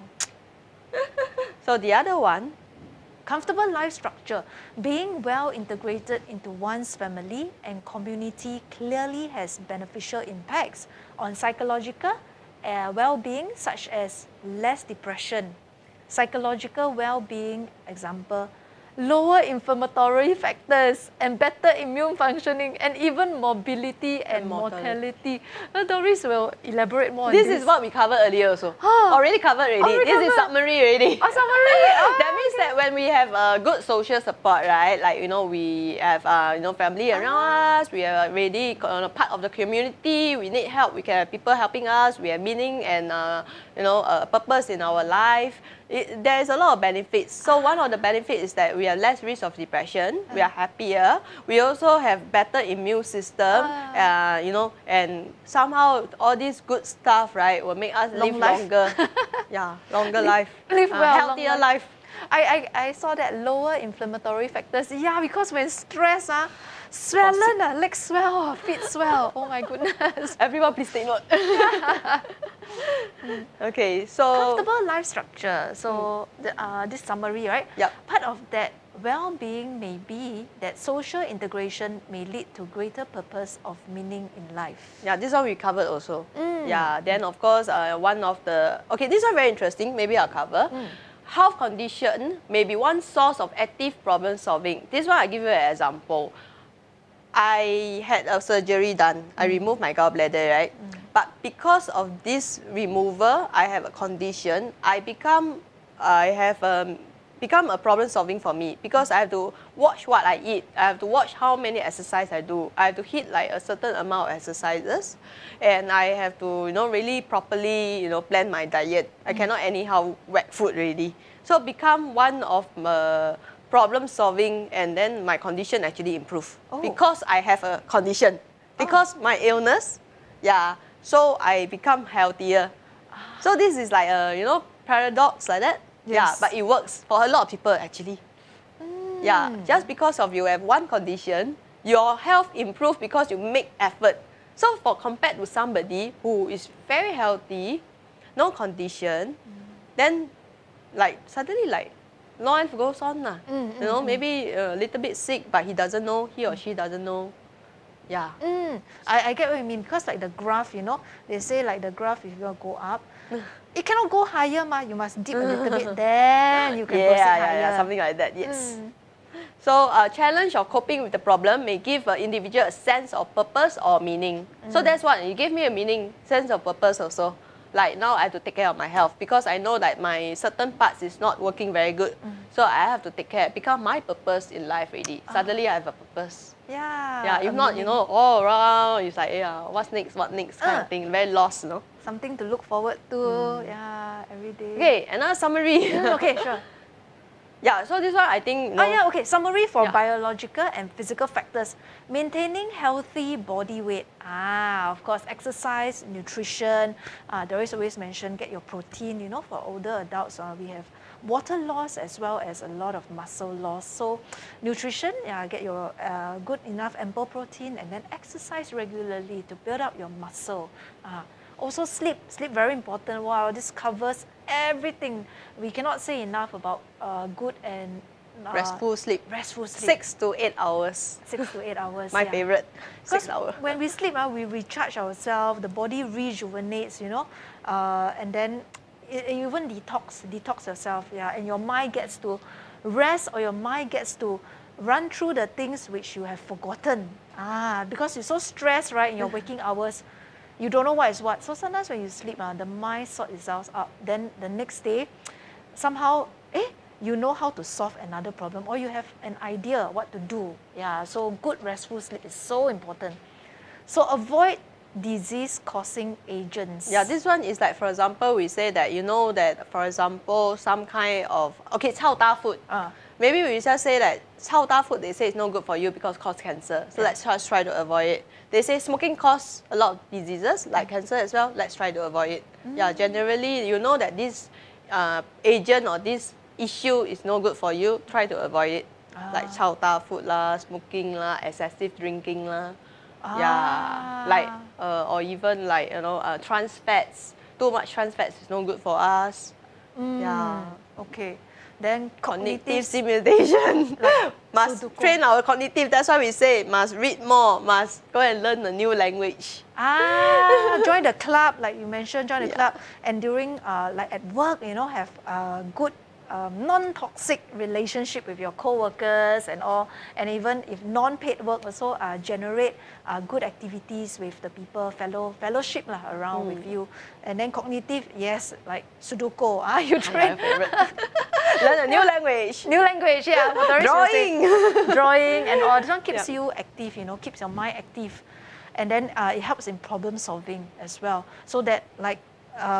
So the other one. Comfortable life structure. Being well integrated into one's family and community clearly has beneficial impacts on psychological well-being, such as less depression. Psychological well-being, example, lower inflammatory factors and better immune functioning, and even mobility and mortality. Doris will elaborate more on this. This is what we covered earlier also. Already covered already. This is summary already. Summary. That means that when we have good social support, right? Like we have family around us. We are already part of the community. We need help. We can have people helping us. We have meaning and a purpose in our life. There is a lot of benefits. So one of the benefits is that we have less risk of depression. We are happier. We also have better immune system. And somehow all this good stuff, right, will make us live longer. Longer life. Live well, healthier life. I saw that lower inflammatory factors. Yeah, because when stress, swollen, legs swell, feet swell. Oh my goodness. Everyone please take note. Okay, so comfortable life structure. So this summary, right? Yep. Part of that well-being may be that social integration may lead to greater purpose of meaning in life. Yeah, this one we covered also. Yeah, then of course one of the this one very interesting. Maybe I'll cover. Health condition may be one source of active problem solving. This one I give you an example. I had a surgery done. I removed my gallbladder, right? But because of this removal, I have a condition. I have become a problem solving for me, because I have to watch what I eat. I have to watch how many exercise I do. I have to hit like a certain amount of exercises, and I have to really properly plan my diet. I cannot anyhow whack food really. So become one of problem solving, and then my condition actually improved because I have a condition, because my illness. So I become healthier. So this is like a paradox like that. Yeah, but it works for a lot of people actually. Yeah, just because of you have one condition, your health improves because you make effort. So for compared to somebody who is very healthy, no condition, then like suddenly like life goes on. Maybe a little bit sick, but he or she doesn't know. Yeah. I get what you mean, because like the graph, they say like the graph, if you go up, it cannot go higher, you must dip a little bit, then you can proceed higher. Yeah, something like that, yes. So a challenge of coping with the problem may give an individual a sense of purpose or meaning. So that's what, it gave me a meaning, sense of purpose also. Like now I have to take care of my health, because I know that my certain parts is not working very good. So I have to take care, become my purpose in life already. Suddenly I have a purpose. Yeah. If not, all around, it's like, what's next, what next kind of thing. Very lost, something to look forward to. Yeah, every day. Okay, another summary. Okay, sure. Yeah, so this one I think, you know, Yeah, okay. Summary for Yeah. biological and physical factors. Maintaining healthy body weight. Of course, exercise, nutrition. Doris always mention get your protein. You know, for older adults, we have water loss as well as a lot of muscle loss. So, nutrition, get your good enough ample protein, and then exercise regularly to build up your muscle. Also sleep very important. Wow, this covers everything. We cannot say enough about good and restful sleep. Restful sleep. 6 to 8 hours. 6 to 8 hours. My favorite. 6 Because hours. when we sleep, we recharge ourselves. The body rejuvenates, you know, and then it even detox yourself. Yeah, and your mind gets to rest, or your mind gets to run through the things which you have forgotten. Because you're so stressed, right, in your waking hours. You don't know what is what. So sometimes when you sleep, the mind sorts itself out. Then the next day, somehow, you know how to solve another problem, or you have an idea what to do. Yeah, so good restful sleep is so important. So avoid disease-causing agents. Yeah, this one is like, for example, we say that, you know, that, for example, some kind of, okay, chao da food. Maybe we just say that chao da food, they say it's no good for you because it causes cancer. So let's just try to avoid it. They say smoking causes a lot of diseases, like cancer as well. Let's try to avoid it. Yeah, generally, you know that this agent or this issue is no good for you, try to avoid it. Like chao da food lah, smoking lah, excessive drinking lah. Yeah, like or even like, you know, trans fats. Too much trans fats is no good for us. Yeah. Okay. Then Cognitive stimulation. Must Sudoku. train our cognitive. That's why we say must read more, must go and learn a new language. Join the club, like you mentioned, join the club. And during, like at work, you know, have good non-toxic relationship with your co-workers and all. And even if non-paid work also generate good activities with the people, fellowship around with you. And then cognitive, yes, like Sudoku. You train. Learn a new language. New language, yeah. Drawing. Drawing and all. This one keeps you active, you know, keeps your mind active. And then it helps in problem solving as well. So that, like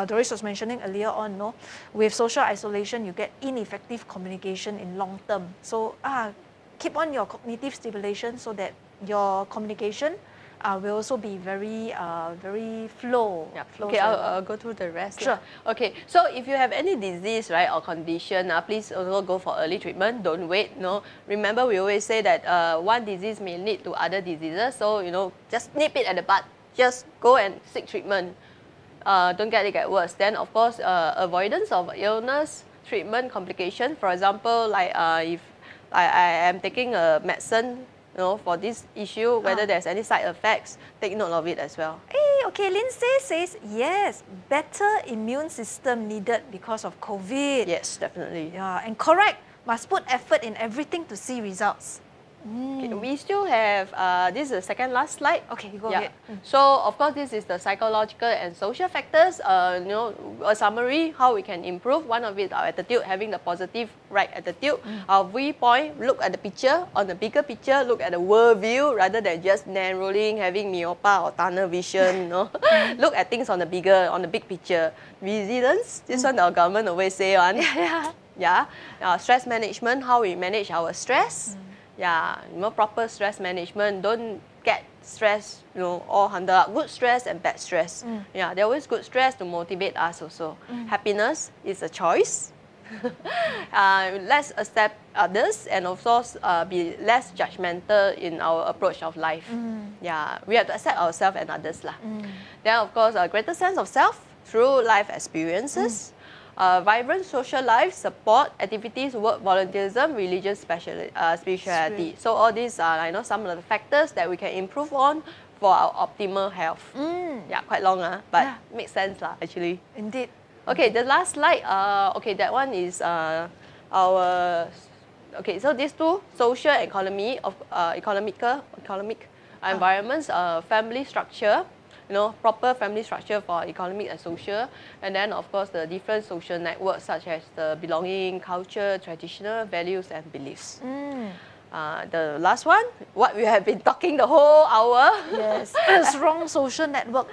Doris was mentioning earlier on, no, with social isolation, you get ineffective communication in long term. So keep on your cognitive stimulation so that your communication will also be very flow. Yeah. flow Okay, I'll go through the rest. Sure. Okay, so if you have any disease, right, or condition, please also go for early treatment. Don't wait. No, remember we always say that one disease may lead to other diseases. So, you know, just nip it at the bud. Just go and seek treatment. Don't get it get worse. Then, of course, avoidance of illness, treatment, complication. For example, like if I am taking a medicine, you know, for this issue, whether there's any side effects, take note of it as well. Okay, Lindsay says, yes, better immune system needed because of COVID. Yes, definitely. Yeah, and correct, must put effort in everything to see results. Okay, we still have, this is the second last slide. Okay, go ahead. So, of course, this is the psychological and social factors. You know, a summary, how we can improve. One of it, our attitude, having the positive right attitude. Our viewpoint, look at the picture, on the bigger picture, look at the world view, rather than just narrowing, having myopa or tunnel vision, you know. Look at things on the big picture. Resilience, this one our government always say on. Stress management, how we manage our stress. Yeah, you know, proper stress management. Don't get stressed, you know, all handle up. Good stress and bad stress. Yeah, there always good stress to motivate us also. Happiness is a choice. Let's accept others and also be less judgmental in our approach of life. Yeah, we have to accept ourselves and others lah. Then, of course, a greater sense of self through life experiences. Vibrant social life, support, activities, work, volunteerism, religious spirituality. So all these are, I know, some of the factors that we can improve on for our optimal health. Yeah, quite long, but makes sense actually. Indeed. Okay, the last slide, okay, that one is our, okay, so these two, social and economic environments, family structure, you know, proper family structure for economic and social, and then of course the different social networks such as the belonging, culture, traditional values and beliefs. The last one, what we have been talking the whole hour. Yes, strong social network.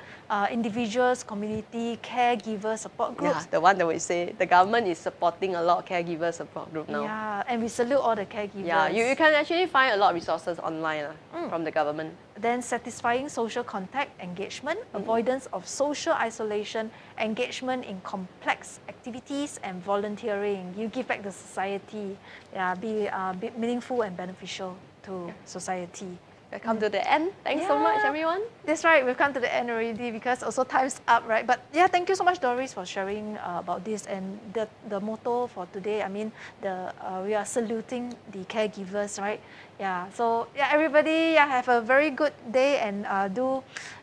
individuals, community, caregiver support groups. Yeah, the one that we say the government is supporting a lot of caregiver support group now. Yeah, and we salute all the caregivers. Yeah, you can actually find a lot of resources online from the government. Then satisfying social contact, engagement, avoidance of social isolation, engagement in complex activities, and volunteering. You give back to society. Yeah, be meaningful and beneficial to society. We've come to the end. Thanks so much, everyone. That's right. We've come to the end already because also time's up, right? But yeah, thank you so much, Doris, for sharing about this. And the motto for today, I mean, we are saluting the caregivers, right? Yeah. So yeah, everybody, have a very good day, and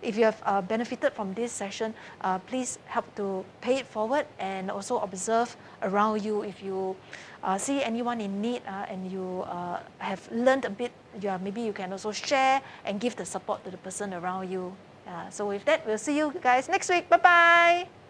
if you have benefited from this session, please help to pay it forward and also observe around you. If you see anyone in need and you have learned a bit, maybe you can also share and give the support to the person around you. So with that, we'll see you guys next week. Bye-bye.